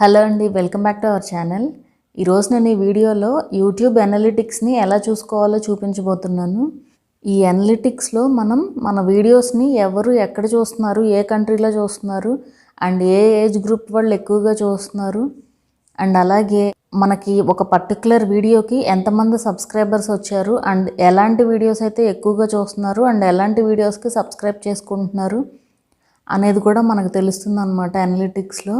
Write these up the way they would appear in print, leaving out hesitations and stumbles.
Hello అండి, welcome back to our channel. ఈరోజు నేను ఈ వీడియోలో యూట్యూబ్ అనలిటిక్స్ని ఎలా చూసుకోవాలో చూపించబోతున్నాను. ఈ అనలిటిక్స్లో మనం మన వీడియోస్ని ఎవరు ఎక్కడ చూస్తున్నారు, ఏ కంట్రీలో చూస్తున్నారు అండ్ ఏ ఏజ్ గ్రూప్ వాళ్ళు ఎక్కువగా చూస్తున్నారు అండ్ అలాగే మనకి ఒక పర్టికులర్ వీడియోకి ఎంతమంది సబ్స్క్రైబర్స్ వచ్చారు అండ్ ఎలాంటి వీడియోస్ అయితే ఎక్కువగా చూస్తున్నారు అండ్ ఎలాంటి వీడియోస్కి సబ్స్క్రైబ్ చేసుకుంటున్నారు అనేది కూడా మనకు తెలుస్తుంది అన్నమాట అనలిటిక్స్లో.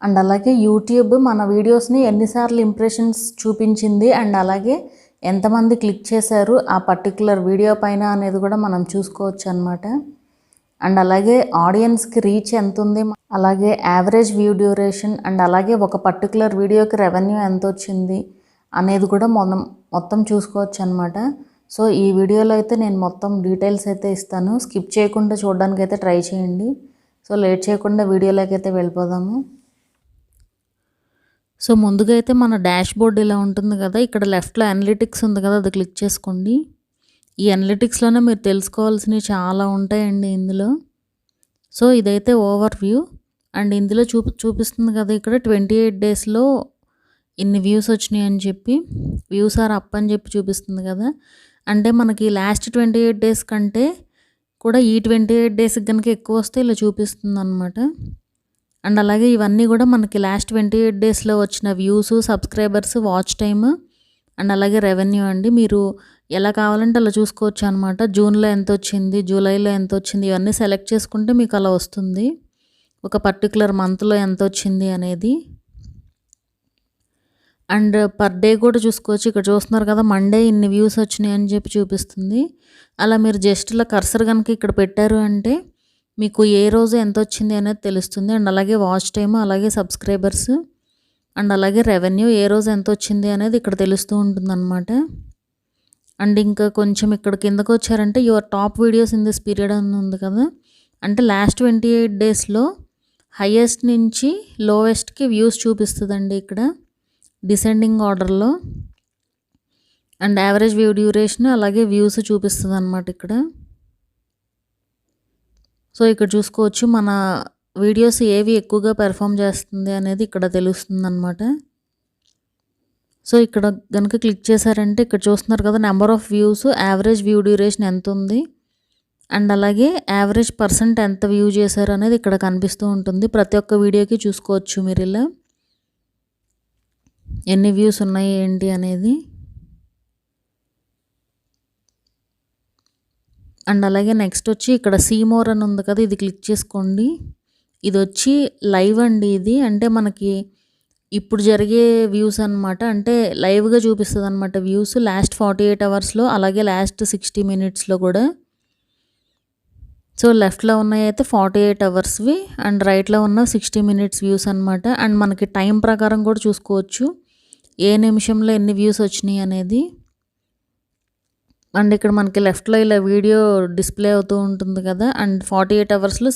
అండ్ అలాగే యూట్యూబ్ మన వీడియోస్ని ఎన్నిసార్లు ఇంప్రెషన్స్ చూపించింది అండ్ అలాగే ఎంతమంది క్లిక్ చేశారు ఆ పర్టికులర్ వీడియో పైన అనేది కూడా మనం చూసుకోవచ్చు అన్నమాట. అండ్ అలాగే ఆడియన్స్కి రీచ్ ఎంత ఉంది, అలాగే యావరేజ్ వ్యూ డ్యూరేషన్ అండ్ అలాగే ఒక పర్టికులర్ వీడియోకి రెవెన్యూ ఎంత వచ్చింది అనేది కూడా మనం మొత్తం చూసుకోవచ్చు అన్నమాట. సో ఈ వీడియోలో అయితే నేను మొత్తం డీటెయిల్స్ అయితే ఇస్తాను, స్కిప్ చేయకుండా చూడడానికి అయితే ట్రై చేయండి. సో లేట్ చేయకుండా వీడియోలోకి అయితే వెళ్ళిపోదాము. సో ముందుగా అయితే మన డాష్ బోర్డ్ ఇలా ఉంటుంది కదా, ఇక్కడ లెఫ్ట్లో అనలిటిక్స్ ఉంది కదా, అది క్లిక్ చేసుకోండి. ఈ అనలిటిక్స్లోనే మీరు తెలుసుకోవాల్సినవి చాలా ఉంటాయండి ఇందులో. సో ఇదైతే ఓవర్ వ్యూ అండ్ ఇందులో చూపిస్తుంది కదా, ఇక్కడ 28 డేస్లో ఇన్ని వ్యూస్ వచ్చినాయి అని చెప్పి, వ్యూస్ ఆర్ అప్ అని చెప్పి చూపిస్తుంది కదా. అంటే మనకి లాస్ట్ 28 డేస్ కంటే కూడా ఈ 28 డేస్కి కనుక ఎక్కువ వస్తే ఇలా చూపిస్తుంది అనమాట. అండ్ అలాగే ఇవన్నీ కూడా మనకి లాస్ట్ 28 డేస్లో వచ్చిన views, subscribers, watch time and అలాగే రెవెన్యూ అండి. మీరు ఎలా కావాలంటే అలా చూసుకోవచ్చు అనమాట. జూన్లో ఎంత వచ్చింది, జూలైలో ఎంత వచ్చింది, ఇవన్నీ సెలెక్ట్ చేసుకుంటే మీకు అలా వస్తుంది ఒక పర్టికులర్ మంత్లో ఎంత వచ్చింది అనేది. అండ్ పర్ డే కూడా చూసుకోవచ్చు. ఇక్కడ చూస్తున్నారు కదా, మండే ఇన్ని వ్యూస్ వచ్చినాయి అని చెప్పి చూపిస్తుంది. అలా మీరు జస్ట్ ఇలా కర్సర్ కనుక ఇక్కడ పెట్టారు అంటే మీకు ఏ రోజు ఎంత వచ్చింది అనేది తెలుస్తుంది. అండ్ అలాగే వాచ్ టైమ్, అలాగే సబ్స్క్రైబర్స్ అండ్ అలాగే రెవెన్యూ ఏ రోజు ఎంత వచ్చింది అనేది ఇక్కడ తెలుస్తూ ఉంటుందన్నమాట. అండ్ ఇంకా కొంచెం ఇక్కడ కిందకు వచ్చారంటే your top videos in this period అని ఉంది కదా, అంటే లాస్ట్ 28 డేస్లో హైయెస్ట్ నుంచి లోవెస్ట్కి వ్యూస్ చూపిస్తుందండి ఇక్కడ డిసెండింగ్ ఆర్డర్లో. అండ్ యావరేజ్ వ్యూ డ్యూరేషన్ అలాగే వ్యూస్ చూపిస్తుంది అన్నమాట ఇక్కడ. సో ఇక్కడ చూసుకోవచ్చు మన వీడియోస్ ఏవి ఎక్కువగా పెర్ఫామ్ చేస్తుంది అనేది ఇక్కడ తెలుస్తుంది అన్నమాట. సో ఇక్కడ కనుక క్లిక్ చేశారంటే ఇక్కడ చూస్తున్నారు కదా, number of views, average view duration ఎంత ఉంది అండ్ అలాగే యావరేజ్ పర్సెంట్ ఎంత వ్యూ చేశారు అనేది ఇక్కడ కనిపిస్తూ ఉంటుంది. ప్రతి ఒక్క వీడియోకి చూసుకోవచ్చు మీరు ఇలా ఎన్ని వ్యూస్ ఉన్నాయి ఏంటి అనేది. అండ్ అలాగే నెక్స్ట్ వచ్చి ఇక్కడ సీ మోర్ అని ఉంది కదా, ఇది క్లిక్ చేసుకోండి. ఇది వచ్చి లైవ్ అండి. ఇది అంటే మనకి ఇప్పుడు జరిగే వ్యూస్ అనమాట, అంటే లైవ్గా చూపిస్తుంది అనమాట వ్యూస్ లాస్ట్ 48 అవర్స్లో అలాగే లాస్ట్ 60 మినిట్స్లో కూడా. సో లెఫ్ట్లో ఉన్నాయి అయితే 48 అవర్స్వి అండ్ రైట్లో ఉన్న 60 మినిట్స్ వ్యూస్ అనమాట. అండ్ మనకి టైం ప్రకారం కూడా చూసుకోవచ్చు ఏ నిమిషంలో ఎన్ని వ్యూస్ వచ్చినాయి అనేది. అండ్ ఇక్కడ మనకి లెఫ్ట్లో ఇలా వీడియో డిస్ప్లే అవుతూ ఉంటుంది కదా, అండ్ 48 అవర్స్లో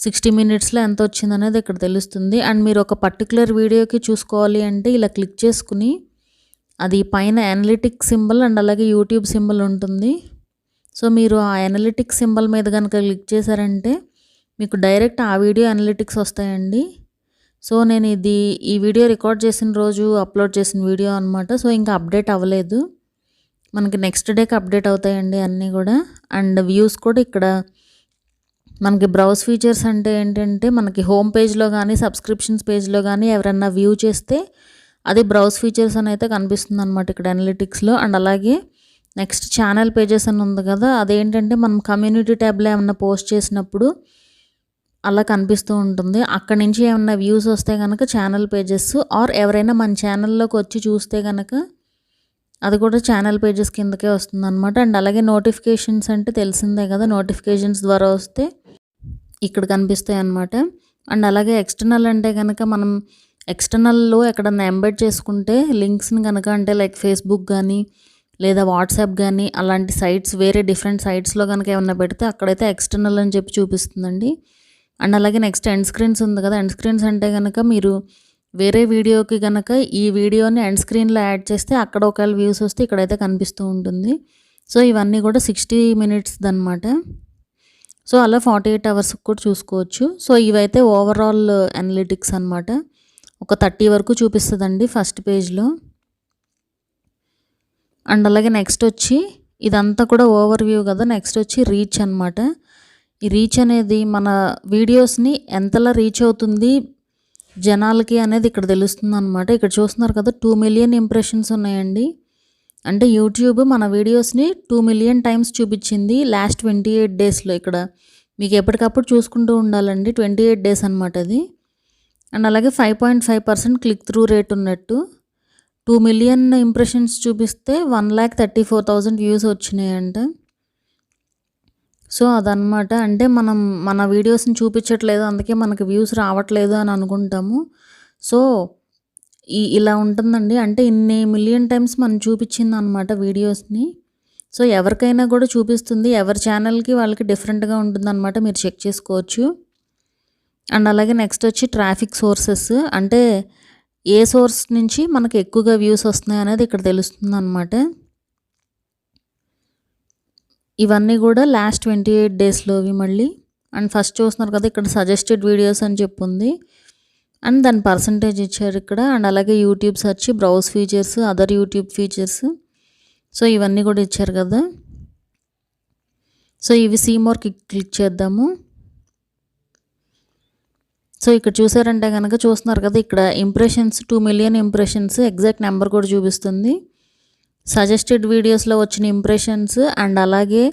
60 మినిట్స్లో ఎంత వచ్చింది అనేది ఇక్కడ తెలుస్తుంది. అండ్ మీరు ఒక పర్టికులర్ వీడియోకి చూసుకోవాలి అంటే ఇలా క్లిక్ చేసుకుని అది పైన అనలిటిక్స్ సింబల్ అండ్ అలాగే యూట్యూబ్ సింబల్ ఉంటుంది. సో మీరు ఆ అనలిటిక్స్ సింబల్ మీద కనుక క్లిక్ చేశారంటే మీకు డైరెక్ట్ ఆ వీడియో అనలిటిక్స్ వస్తాయండి. సో నేను ఈ వీడియో రికార్డ్ చేసిన రోజు అప్లోడ్ చేసిన వీడియో అనమాట. సో ఇంకా అప్డేట్ అవ్వలేదు, మనకి నెక్స్ట్ డేకి అప్డేట్ అవుతాయండి అన్నీ కూడా. అండ్ వ్యూస్ కూడా ఇక్కడ మనకి బ్రౌజ్ ఫీచర్స్ అంటే ఏంటంటే మనకి హోమ్ పేజ్లో కానీ సబ్స్క్రిప్షన్స్ పేజ్లో కానీ ఎవరన్నా వ్యూ చేస్తే అది బ్రౌజ్ ఫీచర్స్ అని అయితే కనిపిస్తుంది అనమాట ఇక్కడ అనలిటిక్స్లో. అండ్ అలాగే నెక్స్ట్ ఛానల్ పేజెస్ అని ఉంది కదా, అదేంటంటే మనం కమ్యూనిటీ ట్యాబ్లో ఏమన్నా పోస్ట్ చేసినప్పుడు అలా కనిపిస్తూ ఉంటుంది. అక్కడ నుంచి ఏమన్నా వ్యూస్ వస్తే కనుక ఛానల్ పేజెస్, ఆర్ ఎవరైనా మన ఛానల్లోకి వచ్చి చూస్తే కనుక అది కూడా ఛానల్ పేజెస్ కిందకే వస్తుంది అనమాట. అండ్ అలాగే నోటిఫికేషన్స్ అంటే తెలిసిందే కదా, నోటిఫికేషన్స్ ద్వారా వస్తే ఇక్కడ కనిపిస్తాయి అన్నమాట. అండ్ అలాగే ఎక్స్టర్నల్ అంటే కనుక మనం ఎక్స్టర్నల్లో ఎక్కడన్నా ఎంబెడ్ చేసుకుంటే లింక్స్ని కనుక, అంటే లైక్ ఫేస్బుక్ కానీ లేదా వాట్సాప్ కానీ అలాంటి సైట్స్ వేరే డిఫరెంట్ సైట్స్లో కనుక ఏమన్నా పెడితే అక్కడైతే ఎక్స్టర్నల్ అని చెప్పి చూపిస్తుందండి. అండ్ అలాగే నెక్స్ట్ ఎండ్ స్క్రీన్స్ ఉంది కదా, ఎండ్ స్క్రీన్స్ అంటే కనుక మీరు వేరే వీడియోకి కనుక ఈ వీడియోని ఎండ్ స్క్రీన్లో యాడ్ చేస్తే అక్కడ ఒకవేళ వ్యూస్ వస్తే ఇక్కడైతే కనిపిస్తూ ఉంటుంది. సో ఇవన్నీ కూడా 60 మినిట్స్ అనమాట. సో అలా 48 అవర్స్కి కూడా చూసుకోవచ్చు. సో ఇవైతే ఓవరాల్ అనలిటిక్స్ అనమాట. ఒక 30 వరకు చూపిస్తుందండి ఫస్ట్ పేజ్లో. అండ్ అలాగే నెక్స్ట్ వచ్చి ఇదంతా కూడా ఓవర్ వ్యూ కదా. నెక్స్ట్ వచ్చి రీచ్ అనమాట. ఈ రీచ్ అనేది మన వీడియోస్ని ఎంతలా రీచ్ అవుతుంది జనాలకి అనేది ఇక్కడ తెలుస్తుంది అనమాట. ఇక్కడ చూస్తున్నారు కదా 2 మిలియన్ ఇంప్రెషన్స్ ఉన్నాయండి. అంటే యూట్యూబ్ మన వీడియోస్ని 2 మిలియన్ టైమ్స్ చూపించింది లాస్ట్ 28 డేస్లో. ఇక్కడ మీకు ఎప్పటికప్పుడు చూసుకుంటూ ఉండాలండి. 28 డేస్ అనమాట అది. అండ్ అలాగే 5.5% క్లిక్ త్రూ రేట్ ఉన్నట్టు. 2 మిలియన్ ఇంప్రెషన్స్ చూపిస్తే 1,34,000 వ్యూస్ వచ్చినాయంట. సో అదనమాట. అంటే మనం మన వీడియోస్ని చూపించట్లేదు, అందుకే మనకి వ్యూస్ రావట్లేదు అని అనుకుంటాము. సో ఇలా ఉంటుందండి. అంటే ఇన్ని మిలియన్ టైమ్స్ మనం చూపించింది అనమాట వీడియోస్ని. సో ఎవరికైనా కూడా చూపిస్తుంది. ఎవరి ఛానల్కి వాళ్ళకి డిఫరెంట్గా ఉంటుందన్నమాట. మీరు చెక్ చేసుకోవచ్చు. అండ్ అలాగే నెక్స్ట్ వచ్చి ట్రాఫిక్ సోర్సెస్. అంటే ఏ సోర్స్ నుంచి మనకి ఎక్కువగా వ్యూస్ వస్తున్నాయి అనేది ఇక్కడ తెలుస్తుంది అనమాట. ఇవన్నీ కూడా లాస్ట్ 28 డేస్లోవి మళ్ళీ. అండ్ ఫస్ట్ చూస్తున్నారు కదా ఇక్కడ సజెస్టెడ్ వీడియోస్ అని చెప్పుంది. అండ్ దాని పర్సంటేజ్ ఇచ్చారు ఇక్కడ. అండ్ అలాగే YouTube search, browse features, other YouTube features. So ఇవన్నీ కూడా ఇచ్చారు కదా. సో ఇవి సీ మోర్ క్లిక్ చేద్దాము. సో ఇక్కడ చూసారంటే కనుక చూస్తున్నారు కదా ఇక్కడ impressions 2 million impressions exact number కూడా చూపిస్తుంది. సజెస్టెడ్ వీడియోస్లో వచ్చిన ఇంప్రెషన్స్ అండ్ అలాగే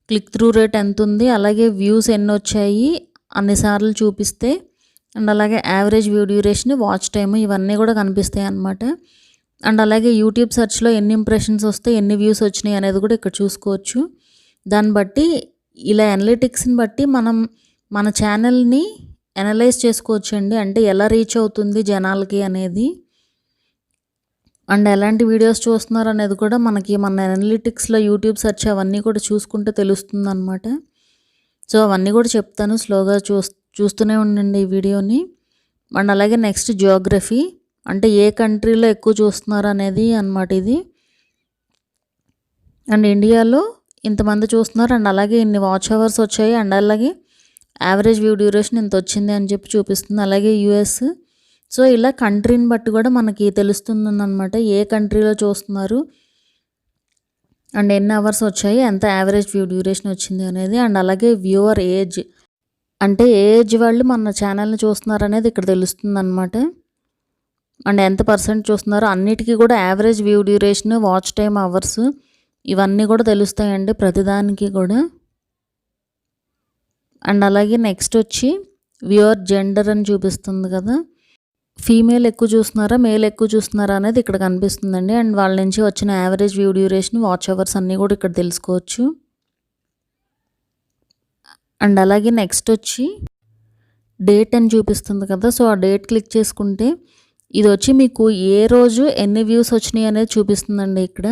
క్లిక్ త్రూ రేట్ ఎంత ఉంది, అలాగే వ్యూస్ ఎన్ని వచ్చాయి అన్నిసార్లు చూపిస్తే, అండ్ అలాగే average view duration, watch time ఇవన్నీ కూడా కనిపిస్తాయి అన్నమాట. అండ్ అలాగే యూట్యూబ్ సెర్చ్లో ఎన్ని ఇంప్రెషన్స్ వస్తాయి, ఎన్ని వ్యూస్ వచ్చినాయి అనేది కూడా ఇక్కడ చూసుకోవచ్చు. దాన్ని బట్టి ఇలా అనలిటిక్స్ని బట్టి మనం మన ఛానల్ని అనలైజ్ చేసుకోవచ్చు అండి. అంటే ఎలా రీచ్ అవుతుంది జనాలకి అనేది, అండ్ ఎలాంటి వీడియోస్ చూస్తున్నారు అనేది కూడా మనకి మన అనలిటిక్స్లో యూట్యూబ్ సెర్చ్ అవన్నీ కూడా చూసుకుంటే తెలుస్తుంది అనమాట. సో అవన్నీ కూడా చెప్తాను, స్లోగా చూస్తూనే ఉండండి ఈ వీడియోని. అండ్ అలాగే నెక్స్ట్ జియోగ్రఫీ, అంటే ఏ కంట్రీలో ఎక్కువ చూస్తున్నారు అనేది అనమాట ఇది. అండ్ ఇండియాలో ఇంతమంది చూస్తున్నారు, అండ్ అలాగే ఇన్ని వాచ్ అవర్స్ వచ్చాయి, అండ్ అలాగే యావరేజ్ వ్యూ డ్యూరేషన్ ఇంత వచ్చింది అని చెప్పి చూపిస్తుంది. అలాగే యూఎస్. సో ఇలా కంట్రీని బట్టి కూడా మనకి తెలుస్తుందన్నమాట ఏ కంట్రీలో చూస్తున్నారు అండ్ ఎన్ని అవర్స్ వచ్చాయి, ఎంత యావరేజ్ వ్యూ డ్యూరేషన్ వచ్చింది అనేది. అండ్ అలాగే వ్యూవర్ ఏజ్, అంటే ఏ ఏజ్ వాళ్ళు మన ఛానల్ని చూస్తున్నారు అనేది ఇక్కడ తెలుస్తుంది అనమాట. అండ్ ఎంత పర్సెంట్ చూస్తున్నారు అన్నిటికీ కూడా average view duration, watch time, hours ఇవన్నీ కూడా తెలుస్తాయండి ప్రతిదానికి కూడా. అండ్ అలాగే నెక్స్ట్ వచ్చి వ్యూవర్ జెండర్ అని చూపిస్తుంది కదా. ఫీమేల్ ఎక్కువ చూస్తున్నారా, మేల్ ఎక్కువ చూస్తున్నారా అనేది ఇక్కడ కనిపిస్తుందండి. అండ్ వాళ్ళ నుంచి వచ్చిన average view duration, watch hours అన్నీ కూడా ఇక్కడ తెలుసుకోవచ్చు. అండ్ అలాగే నెక్స్ట్ వచ్చి డేట్ అని చూపిస్తుంది కదా. సో ఆ డేట్ క్లిక్ చేసుకుంటే ఇది వచ్చి మీకు ఏ రోజు ఎన్ని వ్యూస్ వచ్చినాయి అనేది చూపిస్తుందండి. ఇక్కడ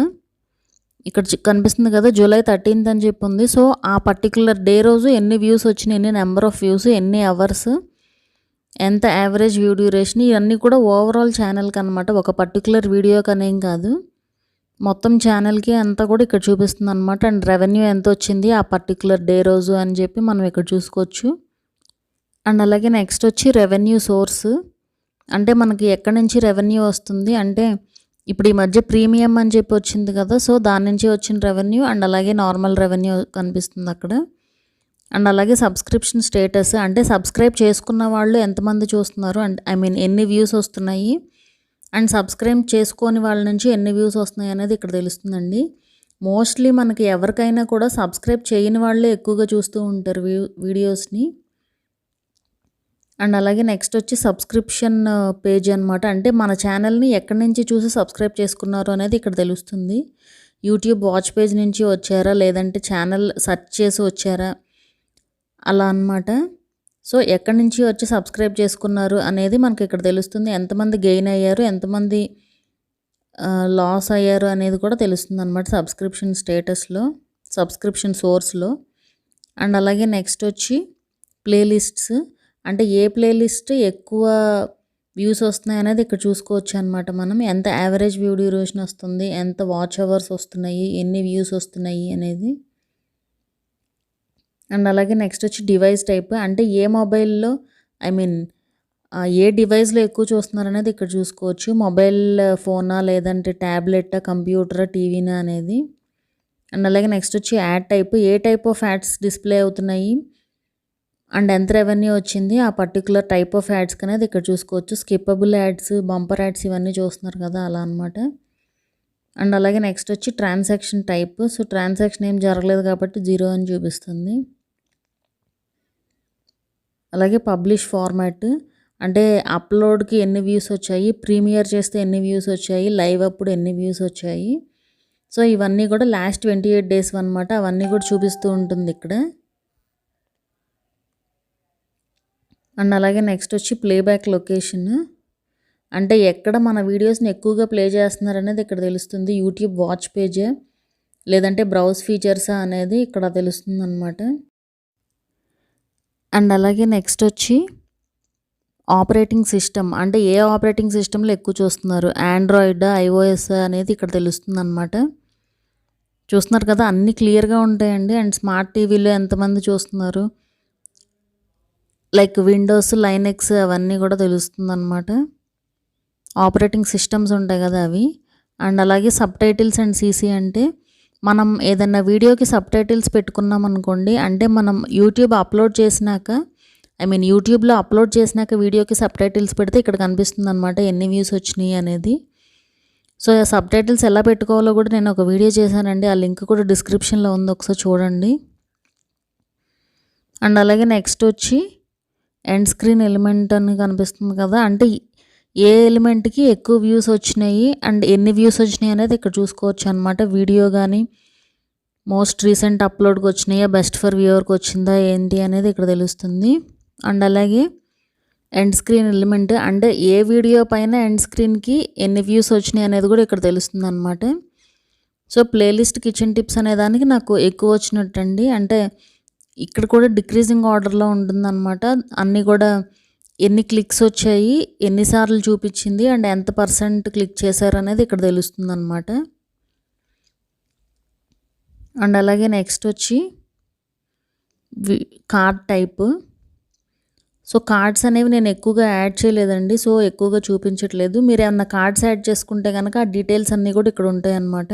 కనిపిస్తుంది కదా జూలై 13th అని చెప్పి ఉంది. సో ఆ పర్టికులర్ డే రోజు ఎన్ని వ్యూస్ వచ్చినాయి, ఎన్ని నెంబర్ ఆఫ్ వ్యూస్, ఎన్ని అవర్స్, ఎంత యావరేజ్ వ్యూ డ్యూరేషన్, ఇవన్నీ కూడా ఓవరాల్ ఛానల్కి అనమాట. ఒక పర్టికులర్ వీడియోకి అనేం కాదు, మొత్తం ఛానల్కి అంతా కూడా ఇక్కడ చూపిస్తుంది అనమాట. అండ్ రెవెన్యూ ఎంత వచ్చింది ఆ పర్టికులర్ డే రోజు అని చెప్పి మనం ఇక్కడ చూసుకోవచ్చు. అండ్ అలాగే నెక్స్ట్ వచ్చి రెవెన్యూ సోర్స్, అంటే మనకి ఎక్కడి నుంచి రెవెన్యూ వస్తుంది అంటే ఇప్పుడు ఈ మధ్య ప్రీమియం అని చెప్పి వచ్చింది కదా. సో దాని నుంచి వచ్చిన రెవెన్యూ అండ్ అలాగే నార్మల్ రెవెన్యూ కనిపిస్తుంది అక్కడ. అండ్ అలాగే సబ్స్క్రిప్షన్ స్టేటస్, అంటే సబ్స్క్రైబ్ చేసుకున్న వాళ్ళు ఎంతమంది చూస్తున్నారు అండ్ ఎన్ని వ్యూస్ వస్తున్నాయి, అండ్ సబ్స్క్రైబ్ చేసుకోని వాళ్ళ నుంచి ఎన్ని వ్యూస్ వస్తున్నాయి అనేది ఇక్కడ తెలుస్తుందండి. మోస్ట్లీ మనకి ఎవరికైనా కూడా సబ్స్క్రైబ్ చేయని వాళ్ళే ఎక్కువగా చూస్తూ ఉంటారు వీడియోస్ని. అండ్ అలాగే నెక్స్ట్ వచ్చి సబ్స్క్రిప్షన్ పేజ్ అనమాట. అంటే మన ఛానల్ని ఎక్కడి నుంచి చూసి సబ్స్క్రైబ్ చేసుకున్నారు అనేది ఇక్కడ తెలుస్తుంది. యూట్యూబ్ వాచ్ పేజ్ నుంచి వచ్చారా, లేదంటే ఛానల్ సెర్చ్ చేసి వచ్చారా, అలా అనమాట. సో ఎక్కడి నుంచి వచ్చి సబ్స్క్రైబ్ చేసుకున్నారు అనేది మనకి ఇక్కడ తెలుస్తుంది. ఎంతమంది గెయిన్ అయ్యారు, ఎంతమంది లాస్ అయ్యారు అనేది కూడా తెలుస్తుంది అనమాట సబ్స్క్రిప్షన్ స్టేటస్లో, సబ్స్క్రిప్షన్ సోర్స్లో. అండ్ అలాగే నెక్స్ట్ వచ్చి ప్లేలిస్ట్స్, అంటే ఏ ప్లేలిస్ట్ ఎక్కువ వ్యూస్ వస్తున్నాయి అనేది ఇక్కడ చూసుకోవచ్చు అనమాట. మనం ఎంత యావరేజ్ వ్యూ డ్యూరేషన్ వస్తుంది, ఎంత వాచ్ అవర్స్ వస్తున్నాయి, ఎన్ని వ్యూస్ వస్తున్నాయి అనేది. అండ్ అలాగే నెక్స్ట్ వచ్చి డివైస్ టైప్, అంటే ఏ మొబైల్లో ఐ మీన్ ఏ డివైస్లో ఎక్కువ చూస్తున్నారనేది ఇక్కడ చూసుకోవచ్చు. మొబైల్ ఫోనా, లేదంటే ట్యాబ్లెటా, కంప్యూటరా, టీవీనా అనేది. అండ్ అలాగే నెక్స్ట్ వచ్చి add type, A type of ads display అవుతున్నాయి అండ్ ఎంత రెవెన్యూ వచ్చింది ఆ పర్టికులర్ టైప్ ఆఫ్ యాడ్స్కి అనేది ఇక్కడ చూసుకోవచ్చు. స్కిప్పబుల్ యాడ్స్, బంపర్ యాడ్స్ ఇవన్నీ చూస్తున్నారు కదా, అలా అనమాట. అండ్ అలాగే నెక్స్ట్ వచ్చి ట్రాన్సాక్షన్ టైప్. సో ట్రాన్సాక్షన్ ఏం జరగలేదు కాబట్టి 0 అని చూపిస్తుంది. అలాగే పబ్లిష్ ఫార్మాట్, అంటే అప్లోడ్కి ఎన్ని వ్యూస్ వచ్చాయి, ప్రీమియర్ చేస్తే ఎన్ని వ్యూస్ వచ్చాయి, లైవ్ అప్పుడు ఎన్ని వ్యూస్ వచ్చాయి. సో ఇవన్నీ కూడా లాస్ట్ 28 days అనమాట, అవన్నీ కూడా చూపిస్తూ ఉంటుంది ఇక్కడ. అండ్ అలాగే నెక్స్ట్ వచ్చి ప్లేబ్యాక్ లొకేషన్, అంటే ఎక్కడ మన వీడియోస్ని ఎక్కువగా ప్లే చేస్తున్నారు అనేది ఇక్కడ తెలుస్తుంది. యూట్యూబ్ వాచ్ పేజే లేదంటే బ్రౌజ్ ఫీచర్సా అనేది ఇక్కడ తెలుస్తుంది అనమాట. అండ్ అలాగే నెక్స్ట్ వచ్చి ఆపరేటింగ్ సిస్టమ్, అంటే ఏ ఆపరేటింగ్ సిస్టంలో ఎక్కువ చూస్తున్నారు, ఆండ్రాయిడ్, ఐఓఎస్ అనేది ఇక్కడ తెలుస్తుంది అనమాట. చూస్తున్నారు కదా, అన్నీ క్లియర్గా ఉంటాయండి. అండ్ స్మార్ట్ టీవీలో ఎంతమంది చూస్తున్నారు, లైక్ విండోస్, లైనెక్స్ అవన్నీ కూడా తెలుస్తుంది అనమాట. ఆపరేటింగ్ సిస్టమ్స్ ఉంటాయి కదా అవి. అండ్ అలాగే సబ్ టైటిల్స్ అండ్ సీసీ, అంటే మనం ఏదైనా వీడియోకి సబ్ టైటిల్స్ పెట్టుకున్నాం అనుకోండి, అంటే మనం యూట్యూబ్ అప్లోడ్ చేసినాక యూట్యూబ్లో అప్లోడ్ చేసినాక వీడియోకి సబ్ టైటిల్స్ పెడితే ఇక్కడ కనిపిస్తుంది అనమాట ఎన్ని వ్యూస్ వచ్చినాయి అనేది. సో సబ్ టైటిల్స్ ఎలా పెట్టుకోవాలో కూడా నేను ఒక వీడియో చేశానండి, ఆ లింక్ కూడా డిస్క్రిప్షన్లో ఉంది, ఒకసారి చూడండి. అండ్ అలాగే నెక్స్ట్ వచ్చి ఎండ్ స్క్రీన్ ఎలిమెంట్ అని కనిపిస్తుంది కదా, అంటే ఏ ఎలిమెంట్కి ఎక్కువ వ్యూస్ వచ్చినాయి అండ్ ఎన్ని వ్యూస్ వచ్చినాయి అనేది ఇక్కడ చూసుకోవచ్చు అనమాట. వీడియో కానీ మోస్ట్ రీసెంట్ అప్లోడ్కి వచ్చినాయా, బెస్ట్ ఫర్ వ్యూవర్కి వచ్చిందా ఏంటి అనేది ఇక్కడ తెలుస్తుంది. అండ్ అలాగే ఎండ్ స్క్రీన్ ఎలిమెంట్, అంటే ఏ వీడియో పైన ఎండ్ స్క్రీన్కి ఎన్ని వ్యూస్ వచ్చినాయి అనేది కూడా ఇక్కడ తెలుస్తుంది అనమాట. సో ప్లేలిస్ట్ కిచెన్ టిప్స్ అనే దానికి నాకు ఎక్కువ వచ్చినట్టండి, అంటే ఇక్కడ కూడా డిక్రీజింగ్ ఆర్డర్లో ఉంటుందన్నమాట. అన్నీ కూడా ఎన్ని క్లిక్స్ వచ్చాయి, ఎన్నిసార్లు చూపించింది అండ్ ఎంత % క్లిక్ చేశారు అనేది ఇక్కడ తెలుస్తుంది అనమాట. అండ్ అలాగే నెక్స్ట్ వచ్చి కార్డ్ టైప్. సో కార్డ్స్ అనేవి నేను ఎక్కువగా యాడ్ చేయలేదండి, సో ఎక్కువగా చూపించట్లేదు. మీరు ఏమన్నా కార్డ్స్ యాడ్ చేసుకుంటే కనుక ఆ డీటెయిల్స్ అన్నీ కూడా ఇక్కడ ఉంటాయి అన్నమాట.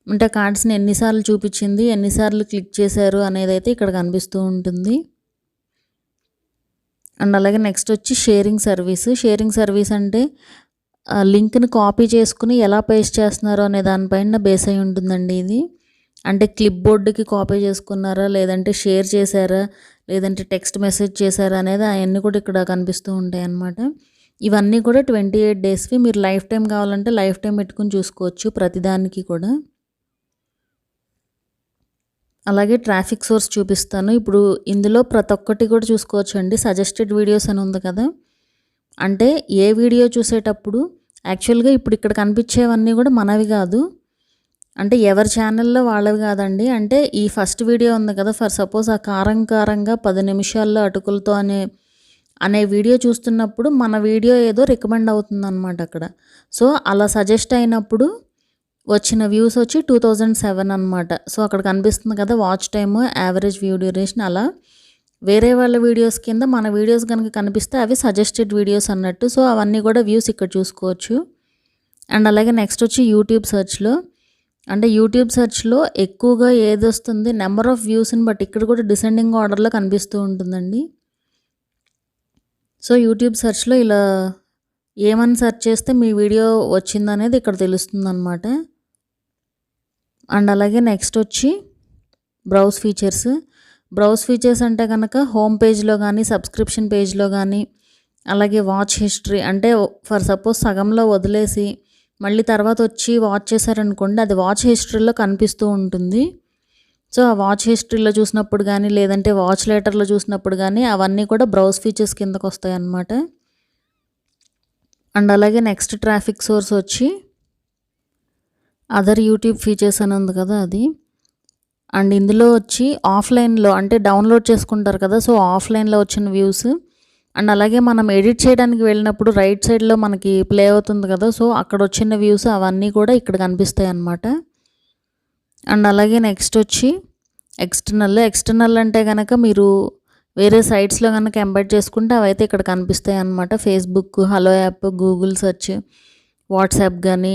అంటే కార్డ్స్ని ఎన్నిసార్లు చూపించింది, ఎన్నిసార్లు క్లిక్ చేశారు అనేది అయితే ఇక్కడ కనిపిస్తూ ఉంటుంది. అండ్ అలాగే నెక్స్ట్ వచ్చి షేరింగ్ సర్వీస్. షేరింగ్ సర్వీస్ అంటే లింక్ని కాపీ చేసుకుని ఎలా పేస్ట్ చేస్తున్నారో అనే దానిపైన బేస్ అయి ఉంటుందండి ఇది. అంటే క్లిప్ బోర్డుకి కాపీ చేసుకున్నారా, లేదంటే షేర్ చేశారా, లేదంటే టెక్స్ట్ మెసేజ్ చేశారా అనేది అవన్నీ కూడా ఇక్కడ కనిపిస్తూ ఉంటాయి అన్నమాట. ఇవన్నీ కూడా 28 daysవి. మీరు లైఫ్ టైం కావాలంటే లైఫ్ టైం పెట్టుకుని చూసుకోవచ్చు ప్రతిదానికి కూడా. అలాగే ట్రాఫిక్ సోర్స్ చూపిస్తాను. ఇప్పుడు ఇందులో ప్రతి ఒక్కటి కూడా చూసుకోవచ్చు అండి. సజెస్టెడ్ వీడియోస్ అని ఉంది కదా, అంటే ఏ వీడియో చూసేటప్పుడు యాక్చువల్గా ఇప్పుడు ఇక్కడ కనిపించేవన్నీ కూడా మనవి కాదు, అంటే ఎవరి ఛానల్లో వాళ్ళవి కాదండి. అంటే ఈ ఫస్ట్ వీడియో ఉంది కదా, ఫర్ సపోజ్ ఆ కారంగా 10 నిమిషాల్లో అటుకులతో అనే వీడియో చూస్తున్నప్పుడు మన వీడియో ఏదో రికమెండ్ అవుతుంది అనమాట అక్కడ. సో అలా సజెస్ట్ అయినప్పుడు వచ్చిన వ్యూస్ వచ్చి 2007 అనమాట. సో అక్కడ కనిపిస్తుంది కదా watch time, average view duration. అలా వేరే వాళ్ళ వీడియోస్ కింద మన వీడియోస్ కనుక కనిపిస్తే అవి సజెస్టెడ్ వీడియోస్ అన్నట్టు. సో అవన్నీ కూడా వ్యూస్ ఇక్కడ చూసుకోవచ్చు. అండ్ అలాగే నెక్స్ట్ వచ్చి యూట్యూబ్ సెర్చ్లో, అంటే యూట్యూబ్ సెర్చ్లో ఎక్కువగా ఏది వస్తుంది, నెంబర్ ఆఫ్ వ్యూస్ని బట్టి ఇక్కడ కూడా డిసెండింగ్ ఆర్డర్లో కనిపిస్తూ ఉంటుందండి. సో యూట్యూబ్ సెర్చ్లో ఇలా ఏమని సెర్చ్ చేస్తే మీ వీడియో వచ్చిందనేది ఇక్కడ తెలుస్తుంది అనమాట. అండ్ అలాగే నెక్స్ట్ వచ్చి బ్రౌజ్ ఫీచర్స్. బ్రౌజ్ ఫీచర్స్ అంటే కనుక హోమ్ పేజ్లో కానీ, సబ్స్క్రిప్షన్ పేజ్లో కానీ, అలాగే వాచ్ హిస్టరీ, అంటే ఫర్ సపోజ్ సగంలో వదిలేసి మళ్ళీ తర్వాత వచ్చి వాచ్ చేశారనుకోండి, అది వాచ్ హిస్టరీలో కనిపిస్తూ ఉంటుంది. సో ఆ వాచ్ హిస్టరీలో చూసినప్పుడు కానీ, లేదంటే వాచ్ లేటర్లో చూసినప్పుడు కానీ అవన్నీ కూడా బ్రౌజ్ ఫీచర్స్ కిందకు వస్తాయి అన్నమాట. అండ్ అలాగే నెక్స్ట్ ట్రాఫిక్ సోర్స్ వచ్చి అదర్ యూట్యూబ్ ఫీచర్స్ అని ఉంది కదా అది. అండ్ ఇందులో వచ్చి ఆఫ్లైన్లో, అంటే డౌన్లోడ్ చేసుకుంటారు కదా, సో ఆఫ్లైన్లో వచ్చిన వ్యూస్. అండ్ అలాగే మనం ఎడిట్ చేయడానికి వెళ్ళినప్పుడు రైట్ సైడ్లో మనకి ప్లే అవుతుంది కదా, సో అక్కడ వచ్చిన వ్యూస్ అవన్నీ కూడా ఇక్కడ కనిపిస్తాయి అన్నమాట. అండ్ అలాగే నెక్స్ట్ వచ్చి ఎక్స్టర్నల్ అంటే గనక మీరు వేరే సైట్స్‌లో గనక ఎంబెడ్ చేసుకుంటే అవైతే ఇక్కడ కనిపిస్తాయన్నమాట. Facebook, Hello app, Google search, WhatsApp గానీ,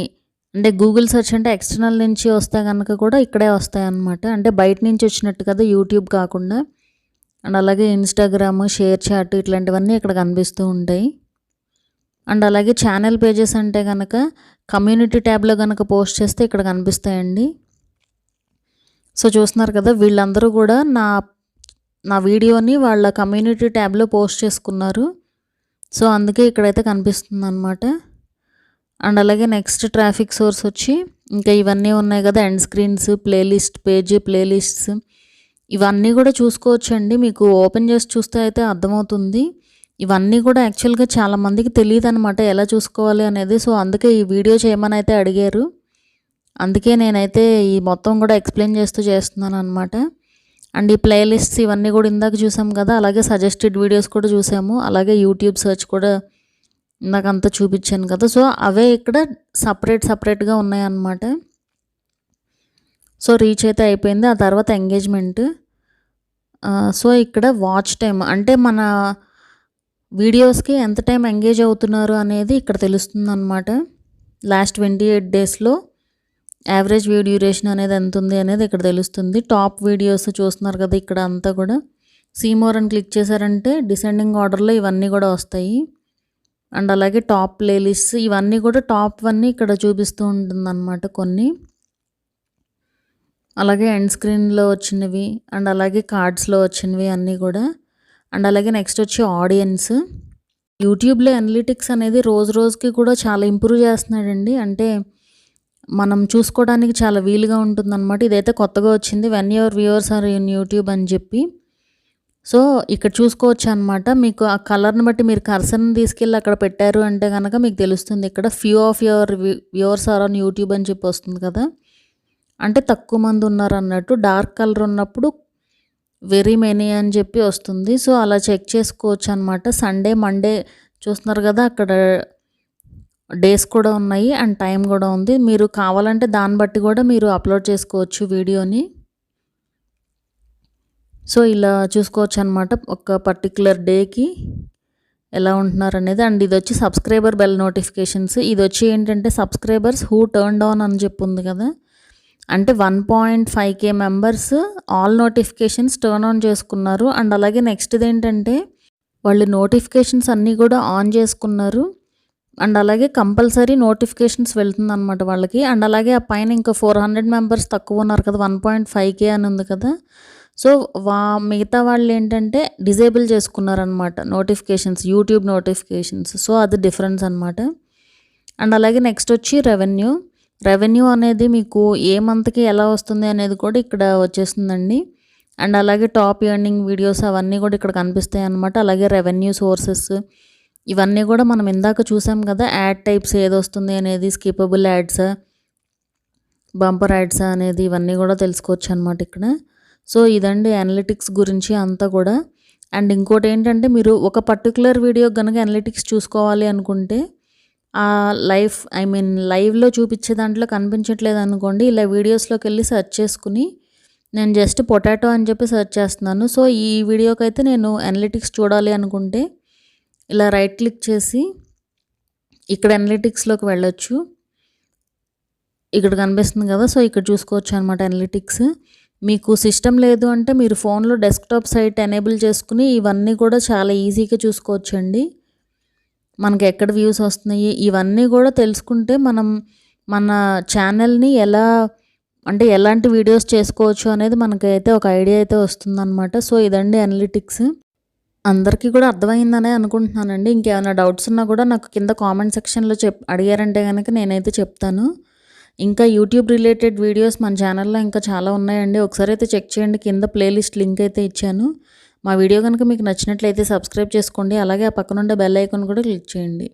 అంటే గూగుల్ సెర్చ్ అంటే ఎక్స్టర్నల్ నుంచి వస్తే గనక కూడా ఇక్కడే వస్తాయన్నమాట. అంటే బయట నుంచి వచ్చినట్టు కదా యూట్యూబ్ కాకుండా. అండ్ అలాగే ఇన్‌స్టాగ్రామ్, షేర్ చాట్ ఇట్లాంటివన్నీ ఇక్కడ కనిపిస్తూ ఉంటాయి. అండ్ అలాగే ఛానల్ పేజెస్ అంటే గనక కమ్యూనిటీ ట్యాబ్‌లో గనక పోస్ట్ చేస్తే ఇక్కడ కనిపిస్తాయండి. సో చూస్తున్నారు కదా, వీళ్ళందరూ కూడా నా వీడియోని వాళ్ళ కమ్యూనిటీ ట్యాబ్‌లో పోస్ట్ చేసుకున్నారు. సో అందుకే ఇక్కడైతే కనిపిస్తుందన్నమాట. అండ్ అలాగే నెక్స్ట్ ట్రాఫిక్ సోర్స్ వచ్చి ఇంకా ఇవన్నీ ఉన్నాయి కదా, end screens, playlist page, playlists ఇవన్నీ కూడా చూసుకోవచ్చండి. మీకు ఓపెన్ చేసి చూస్తే అయితే అర్థమవుతుంది. ఇవన్నీ కూడా యాక్చువల్గా చాలామందికి తెలియదు అనమాట ఎలా చూసుకోవాలి అనేది. సో అందుకే ఈ వీడియో చేయమని అయితే అడిగారు. అందుకే నేనైతే ఈ మొత్తం కూడా ఎక్స్ప్లెయిన్ చేస్తున్నాను అనమాట. అండ్ ఈ ప్లేలిస్ట్స్ ఇవన్నీ కూడా ఇందాక చూసాం కదా, అలాగే సజెస్టెడ్ వీడియోస్ కూడా చూసాము. అలాగే యూట్యూబ్ సెర్చ్ కూడా ఇందాకంతా చూపించాను కదా. సో అవే ఇక్కడ సపరేట్గా ఉన్నాయన్నమాట. సో రీచ్ అయితే అయిపోయింది. ఆ తర్వాత ఎంగేజ్మెంట్. సో ఇక్కడ వాచ్ టైం అంటే మన వీడియోస్కి ఎంత టైం ఎంగేజ్ అవుతున్నారు అనేది ఇక్కడ తెలుస్తుందన్నమాట. లాస్ట్ 28 డేస్లో యావరేజ్ వ్యూ డ్యూరేషన్ అనేది ఎంత ఉంది అనేది ఇక్కడ తెలుస్తుంది. టాప్ వీడియోస్ చూస్తున్నారు కదా, ఇక్కడ అంతా కూడా సీమోర్ అని క్లిక్ చేశారంటే డిసెండింగ్ ఆర్డర్లో ఇవన్నీ కూడా వస్తాయి. అండ్ అలాగే టాప్ ప్లేలిస్ట్స్ ఇవన్నీ కూడా టాప్ వన్నీ ఇక్కడ చూపిస్తూ ఉంటుందన్నమాట కొన్ని. అలాగే ఎండ్ స్క్రీన్లో వచ్చినవి అండ్ అలాగే కార్డ్స్లో వచ్చినవి అన్నీ కూడా. అండ్ అలాగే నెక్స్ట్ వచ్చి ఆడియన్స్. యూట్యూబ్లో అనలిటిక్స్ అనేది రోజుకి కూడా చాలా ఇంప్రూవ్ చేస్తున్నాడండి. అంటే మనం చూసుకోవడానికి చాలా వీలుగా ఉంటుందన్నమాట. ఇదైతే కొత్తగా వచ్చింది, when your viewers are in YouTube అని చెప్పి. సో ఇక్కడ చూసుకోవచ్చు అనమాట. మీకు ఆ కలర్ని బట్టి మీరు కర్సర్ని తీసుకెళ్ళి అక్కడ పెట్టారు అంటే కనుక మీకు తెలుస్తుంది. ఇక్కడ few of your viewers are on YouTube అని చెప్పి వస్తుంది కదా, అంటే తక్కువ మంది ఉన్నారు అన్నట్టు. డార్క్ కలర్ ఉన్నప్పుడు వెరీ మెనీ అని చెప్పి వస్తుంది. సో అలా చెక్ చేసుకోవచ్చు అనమాట. సండే, మండే చూస్తున్నారు కదా, అక్కడ డేస్ కూడా ఉన్నాయి అండ్ టైం కూడా ఉంది. మీరు కావాలంటే దాన్ని బట్టి కూడా మీరు అప్లోడ్ చేసుకోవచ్చు వీడియోని. సో ఇలా చూసుకోవచ్చు అనమాట ఒక పర్టికులర్ డేకి ఎలా ఉంటున్నారు అనేది. అండ్ ఇది వచ్చి సబ్స్క్రైబర్ బెల్ నోటిఫికేషన్స్. ఇది వచ్చి ఏంటంటే సబ్స్క్రైబర్స్ హూ టర్న్ ఆన్ అని చెప్పి ఉంది కదా, అంటే 1.5K members all notifications turn on చేసుకున్నారు. అండ్ అలాగే నెక్స్ట్ది ఏంటంటే వాళ్ళు నోటిఫికేషన్స్ అన్నీ కూడా ఆన్ చేసుకున్నారు. అండ్ అలాగే కంపల్సరీ నోటిఫికేషన్స్ వెళ్తుందన్నమాట వాళ్ళకి. అండ్ అలాగే ఆ పైన ఇంకా 400 మెంబర్స్ తక్కువ ఉన్నారు కదా, 1.5K అని ఉంది కదా. సో మిగతా వాళ్ళు ఏంటంటే డిజేబుల్ చేసుకున్నారనమాట నోటిఫికేషన్స్, యూట్యూబ్ నోటిఫికేషన్స్. సో అది డిఫరెన్స్ అనమాట. అండ్ అలాగే నెక్స్ట్ వచ్చి రెవెన్యూ అనేది మీకు ఏ మంత్కి ఎలా వస్తుంది అనేది కూడా ఇక్కడ వచ్చేస్తుందండి. అండ్ అలాగే టాప్ ఎర్నింగ్ వీడియోస్ అవన్నీ కూడా ఇక్కడ కనిపిస్తాయి అన్నమాట. అలాగే రెవెన్యూ సోర్సెస్ ఇవన్నీ కూడా మనం ఇందాక చూసాం కదా, యాడ్ టైప్స్ ఏది వస్తుంది అనేది, స్కిపబుల్ యాడ్స్, బంపర్ యాడ్స్ అనేది ఇవన్నీ కూడా తెలుసుకోవచ్చు అనమాట ఇక్కడ. సో ఇదండి అనలిటిక్స్ గురించి అంతా కూడా. అండ్ ఇంకోటి ఏంటంటే మీరు ఒక పర్టికులర్ వీడియో కనుక అనలిటిక్స్ చూసుకోవాలి అనుకుంటే లైవ్లో చూపించే దాంట్లో కనిపించట్లేదు అనుకోండి, ఇలా వీడియోస్లోకి వెళ్ళి సెర్చ్ చేసుకుని నేను జస్ట్ పొటాటో అని చెప్పి సెర్చ్ చేస్తున్నాను. సో ఈ వీడియోకి అయితే నేను అనలిటిక్స్ చూడాలి అనుకుంటే ఇలా రైట్ క్లిక్ చేసి ఇక్కడ అనలిటిక్స్లోకి వెళ్ళొచ్చు. ఇక్కడ కనిపిస్తుంది కదా, సో ఇక్కడ చూసుకోవచ్చు అనమాట అనలిటిక్స్. మీకు సిస్టమ్ లేదు అంటే మీరు ఫోన్లో డెస్క్టాప్ సైట్ ఎనేబుల్ చేసుకుని ఇవన్నీ కూడా చాలా ఈజీగా చూసుకోవచ్చండి. మనకి ఎక్కడ వ్యూస్ వస్తున్నాయి ఇవన్నీ కూడా తెలుసుకుంటే మనం మన ఛానల్ని ఎలాంటి వీడియోస్ చేసుకోవచ్చు అనేది మనకైతే ఒక ఐడియా అయితే వస్తుందన్నమాట. సో ఇదండి అనలిటిక్స్. అందరికీ కూడా అర్థమైందనే అనుకుంటున్నానండి. ఇంకేమైనా డౌట్స్ ఉన్నా కూడా నాకు కింద కామెంట్ సెక్షన్లో అడిగారంటే కనుక నేనైతే చెప్తాను. ఇంకా యూట్యూబ్ రిలేటెడ్ వీడియోస్ మన ఛానల్లో ఇంకా చాలా ఉన్నాయండి. ఒకసారి అయితే చెక్ చేయండి, కింద ప్లేలిస్ట్ లింక్ అయితే ఇచ్చాను. మా వీడియో కనుక మీకు నచ్చినట్లయితే సబ్స్క్రైబ్ చేసుకోండి. అలాగే ఆ పక్కనుండే బెల్ ఐకాన్ కూడా క్లిక్ చేయండి.